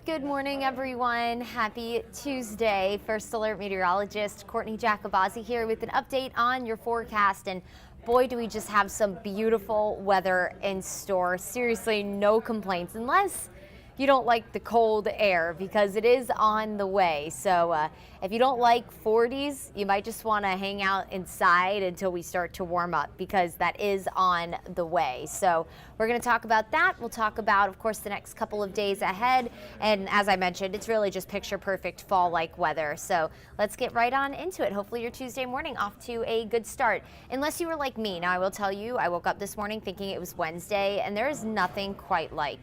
Good morning, everyone. Happy Tuesday. First Alert Meteorologist Courteney Jacobazzi here with an update on your forecast. And boy, do we just have some beautiful weather in store. Seriously, no complaints unless you don't like the cold air because it is on the way. So if you don't like 40s, you might just want to hang out inside until we start to warm up because that is on the way. So we're going to talk about that. We'll talk about, of course, the next couple of days ahead. And as I mentioned, it's really just picture perfect fall-like weather. So let's get right on into it. Hopefully your Tuesday morning off to a good start. Unless you were like me. Now I will tell you, I woke up this morning thinking it was Wednesday, and there is nothing quite like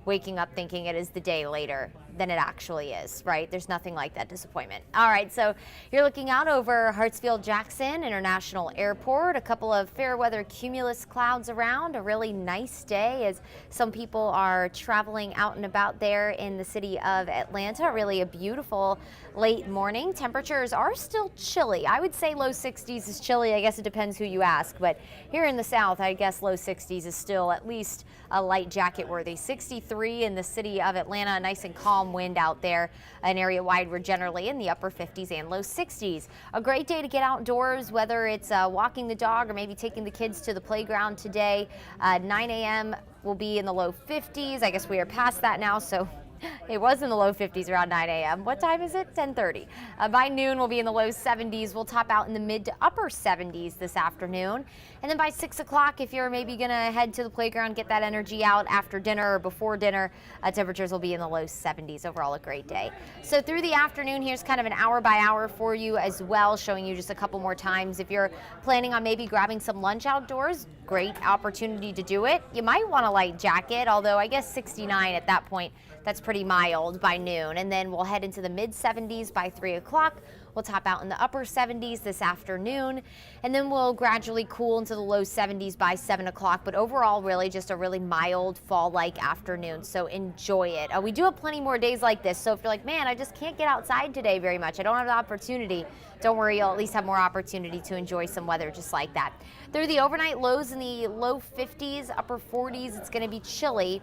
waking up thinking it is the day later than it actually is, right? There's nothing like that disappointment. All right, so you're looking out over Hartsfield-Jackson International Airport, a couple of fair weather cumulus clouds around, a really nice day as some people are traveling out and about there in the city of Atlanta. Really a beautiful late morning. Temperatures are still chilly. I would say low 60s is chilly. I guess it depends who you ask, but here in the South, I guess low 60s is still at least a light jacket worthy. 63 in the city of Atlanta, nice and calm wind out there. An area wide, we're generally in the upper 50s and low 60s. A great day to get outdoors, whether it's walking the dog or maybe taking the kids to the playground today. 9 a.m. will be in the low 50s. I guess we are past that now, so it was in the low 50s around 9 a.m. What time is it? 10:30. By noon, we'll be in the low 70s. We'll top out in the mid to upper 70s this afternoon. And then by 6 o'clock, if you're maybe going to head to the playground, get that energy out after dinner or before dinner, temperatures will be in the low 70s. Overall, a great day. So through the afternoon, here's kind of an hour by hour for you as well, showing you just a couple more times. If you're planning on maybe grabbing some lunch outdoors, great opportunity to do it. You might want a light jacket, although I guess 69 at that point, that's pretty mild by noon. And then we'll head into the mid 70s by 3 o'clock. We'll top out in the upper 70s this afternoon, and then we'll gradually cool into the low 70s by 7 o'clock. But overall, really just a really mild fall-like afternoon, so enjoy it. We do have plenty more days like this, so if you're like, man, I just can't get outside today very much, I don't have the opportunity, don't worry, you'll at least have more opportunity to enjoy some weather just like that. Through the overnight lows in the low 50s, upper 40s, it's going to be chilly.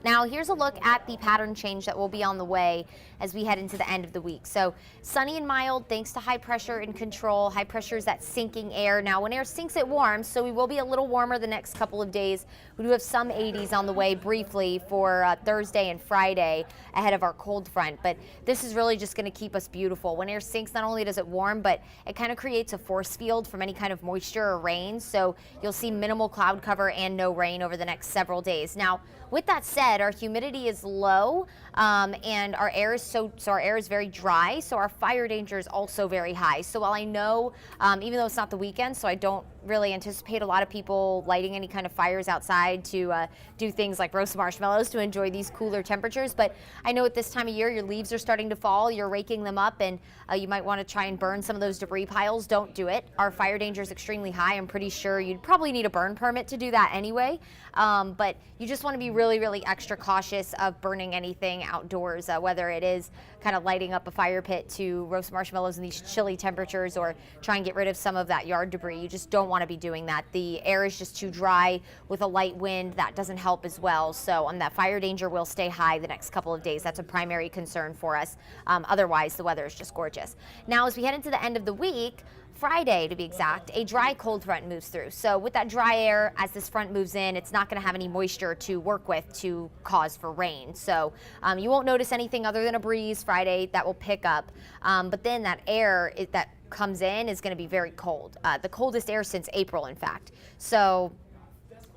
Now, here's a look at the pattern change that will be on the way as we head into the end of the week. So sunny and mild thanks to high pressure in control. High pressure is that sinking air. Now, when air sinks, it warms, so we will be a little warmer the next couple of days. We do have some 80s on the way briefly for Thursday and Friday ahead of our cold front, but this is really just going to keep us beautiful. When air sinks, not only does it warm, but it kind of creates a force field from any kind of moisture or rain, so you'll see minimal cloud cover and no rain over the next several days. Now, with that said, our humidity is low and our air is very dry, so our fire danger is also very high. So while I know, even though it's not the weekend, so I don't really anticipate a lot of people lighting any kind of fires outside to do things like roast marshmallows to enjoy these cooler temperatures, but I know at this time of year your leaves are starting to fall, you're raking them up, and you might want to try and burn some of those debris piles. Don't do it. Our fire danger is extremely high. I'm pretty sure you'd probably need a burn permit to do that anyway, but you just want to be really, really extra cautious of burning anything outdoors, whether it is kind of lighting up a fire pit to roast marshmallows in these chilly temperatures or try and get rid of some of that yard debris. You just don't want to be doing that. The air is just too dry with a light wind. That doesn't help as well. So that fire danger will stay high the next couple of days. That's a primary concern for us. Otherwise, the weather is just gorgeous. Now, as we head into the end of the week, Friday to be exact, a dry cold front moves through. So with that dry air, as this front moves in, it's not going to have any moisture to work with to cause for rain. So you won't notice anything other than a breeze Friday that will pick up. But then that air that comes in is going to be very cold. The coldest air since April, in fact. So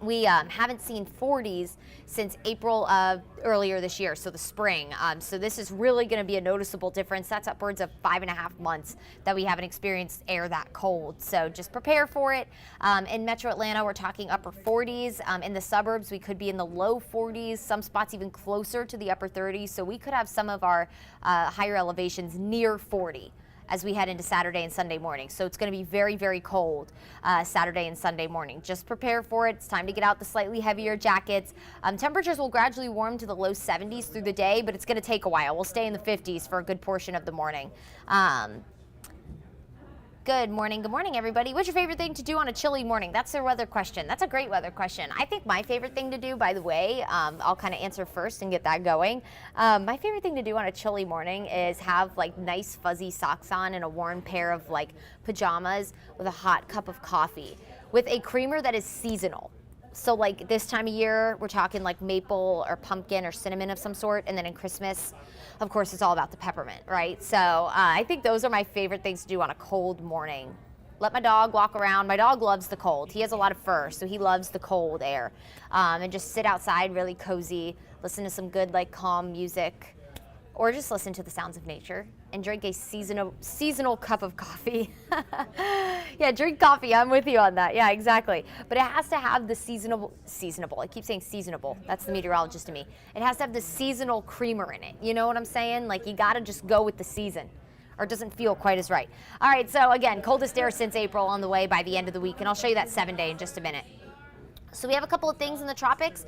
we haven't seen 40s since April of earlier this year, so the spring. So this is really going to be a noticeable difference. That's upwards of 5.5 months that we haven't experienced air that cold. So just prepare for it. In Metro Atlanta, we're talking upper 40s. In the suburbs, we could be in the low 40s, some spots even closer to the upper 30s. So we could have some of our higher elevations near 40 as we head into Saturday and Sunday morning. So it's going to be very, very cold Saturday and Sunday morning. Just prepare for it. It's time to get out the slightly heavier jackets. Temperatures will gradually warm to the low 70s through the day, but it's going to take a while. We'll stay in the 50s for a good portion of the morning. Good morning, everybody. What's your favorite thing to do on a chilly morning? That's their weather question. That's a great weather question. I think my favorite thing to do, by the way, I'll kind of answer first and get that going. My favorite thing to do on a chilly morning is have like nice fuzzy socks on and a warm pair of like pajamas with a hot cup of coffee with a creamer that is seasonal. So like this time of year, we're talking like maple or pumpkin or cinnamon of some sort. And then in Christmas, of course, it's all about the peppermint, right? So I think those are my favorite things to do on a cold morning. Let my dog walk around. My dog loves the cold. He has a lot of fur, so he loves the cold air. And just sit outside really cozy, listen to some good like calm music, or just listen to the sounds of nature and drink a seasonal cup of coffee. Yeah, drink coffee. I'm with you on that. Yeah, exactly. But it has to have the seasonable. I keep saying seasonable. That's the meteorologist to me. It has to have the seasonal creamer in it. You know what I'm saying? Like you got to just go with the season, or it doesn't feel quite as right. All right, so again, coldest air since April on the way by the end of the week, and I'll show you that 7-day in just a minute. So we have a couple of things in the tropics.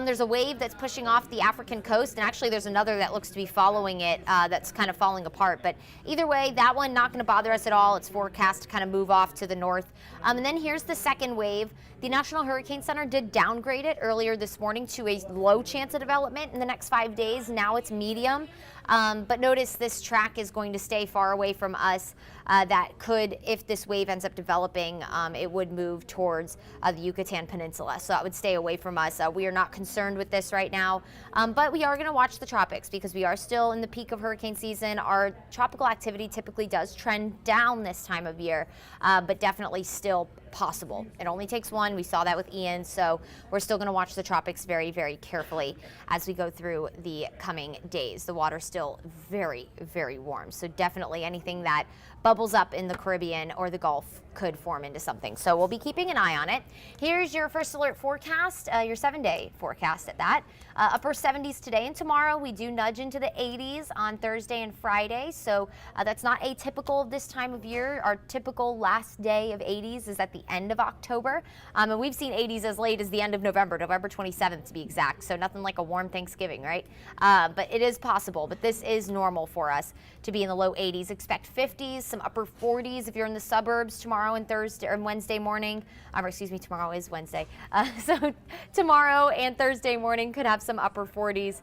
There's a wave that's pushing off the African coast, and actually there's another that looks to be following it that's kind of falling apart. But either way, that one not going to bother us at all. It's forecast to kind of move off to the north. And then here's the second wave. The National Hurricane Center did downgrade it earlier this morning to a low chance of development in the next 5 days. Now it's medium. But notice this track is going to stay far away from us. That could, if this wave ends up developing, it would move towards the Yucatan Peninsula. So that would stay away from us. We are not concerned with this right now, but we are going to watch the tropics because we are still in the peak of hurricane season. Our tropical activity typically does trend down this time of year, but definitely still possible. It only takes one. We saw that with Ian, so we're still going to watch the tropics very, very carefully as we go through the coming days. The water's still very, very warm, so definitely anything that bubbles up in the Caribbean or the Gulf could form into something. So we'll be keeping an eye on it. Here's your first alert forecast, your 7-day forecast at that. Upper 70s today and tomorrow. We do nudge into the 80s on Thursday and Friday. So that's not atypical of this time of year. Our typical last day of 80s is at the end of October. And we've seen 80s as late as the end of November 27th to be exact. So nothing like a warm Thanksgiving, right? But it is possible, but this is normal for us to be in the low 80s. Expect 50s, some upper 40s if you're in the suburbs tomorrow and Thursday or Wednesday morning. Excuse me, tomorrow is Wednesday. So tomorrow and Thursday morning could have some upper 40s.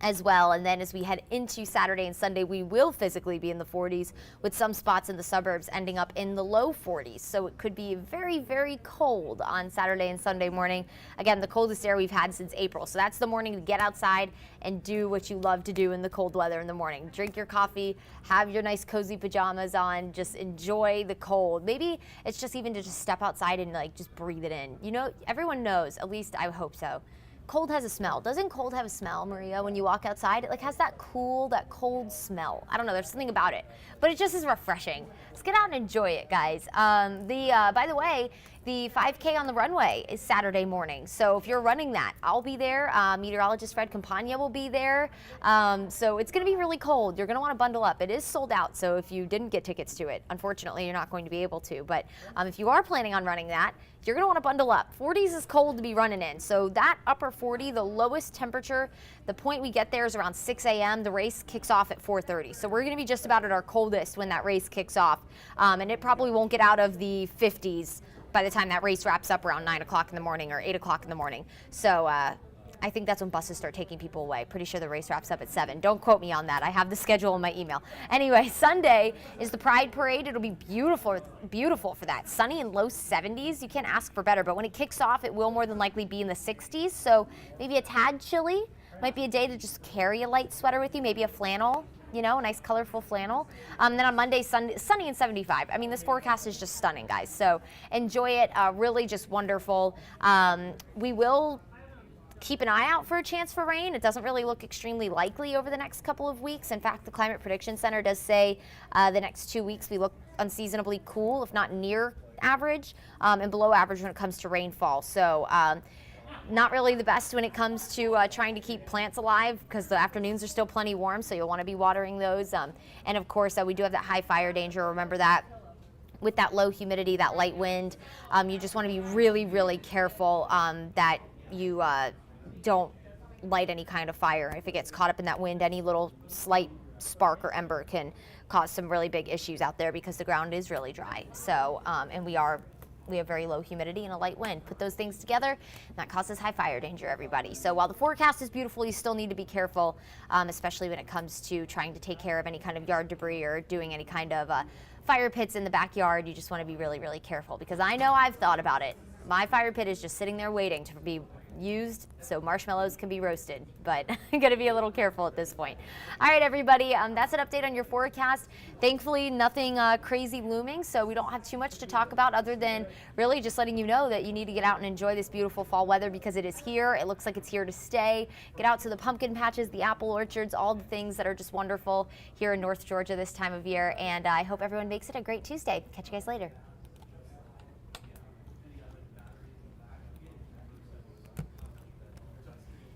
As well. And then as we head into Saturday and Sunday, we will physically be in the 40s with some spots in the suburbs ending up in the low 40s. So it could be very, very cold on Saturday and Sunday morning. Again, the coldest air we've had since April. So that's the morning to get outside and do what you love to do in the cold weather in the morning. Drink your coffee, have your nice cozy pajamas on, just enjoy the cold. Maybe it's just even to just step outside and like just breathe it in. You know, everyone knows, at least I hope so. Cold has a smell. Doesn't cold have a smell, Maria, when you walk outside? It like has that cool, that cold smell. I don't know, there's something about it, but it just is refreshing. Let's get out and enjoy it, guys. By the way, the 5K on the runway is Saturday morning. So if you're running that, I'll be there. Meteorologist Fred Campagna will be there. So it's going to be really cold. You're going to want to bundle up. It is sold out. So if you didn't get tickets to it, unfortunately, you're not going to be able to. But if you are planning on running that, you're going to want to bundle up. 40s is cold to be running in. So that upper 40, the lowest temperature, the point we get there is around 6 a.m. The race kicks off at 4:30. So we're going to be just about at our coldest when that race kicks off. And it probably won't get out of the 50s by the time that race wraps up around 9 o'clock in the morning or 8 o'clock in the morning. So I think that's when buses start taking people away. Pretty sure the race wraps up at 7. Don't quote me on that. I have the schedule in my email. Anyway, Sunday is the Pride Parade. It'll be beautiful, beautiful for that. Sunny and low 70s. You can't ask for better. But when it kicks off, it will more than likely be in the 60s. So maybe a tad chilly. Might be a day to just carry a light sweater with you, maybe a flannel. You know, a nice colorful flannel. Then on Monday, sunny and 75. I mean, this forecast is just stunning, guys. So enjoy it. Really just wonderful. We will keep an eye out for a chance for rain. It doesn't really look extremely likely over the next couple of weeks. In fact, the Climate Prediction Center does say the next 2 weeks we look unseasonably cool, if not near average, and below average when it comes to rainfall. So not really the best when it comes to trying to keep plants alive because the afternoons are still plenty warm, so you'll want to be watering those. And of course, we do have that high fire danger. Remember that. With that low humidity, that light wind, you just want to be really, really careful that you don't light any kind of fire. If it gets caught up in that wind, any little slight spark or ember can cause some really big issues out there because the ground is really dry. So, and we have very low humidity and a light wind. Put those things together, and that causes high fire danger, everybody. So while the forecast is beautiful, you still need to be careful, especially when it comes to trying to take care of any kind of yard debris or doing any kind of fire pits in the backyard. You just want to be really, really careful, because I know I've thought about it. My fire pit is just sitting there waiting to be used so marshmallows can be roasted, but I'm going to be a little careful at this point. All right, everybody, that's an update on your forecast. Thankfully, nothing crazy looming, so we don't have too much to talk about other than really just letting you know that you need to get out and enjoy this beautiful fall weather, because it is here. It looks like it's here to stay. Get out to the pumpkin patches, the apple orchards, all the things that are just wonderful here in North Georgia this time of year, and I hope everyone makes it a great Tuesday. Catch you guys later.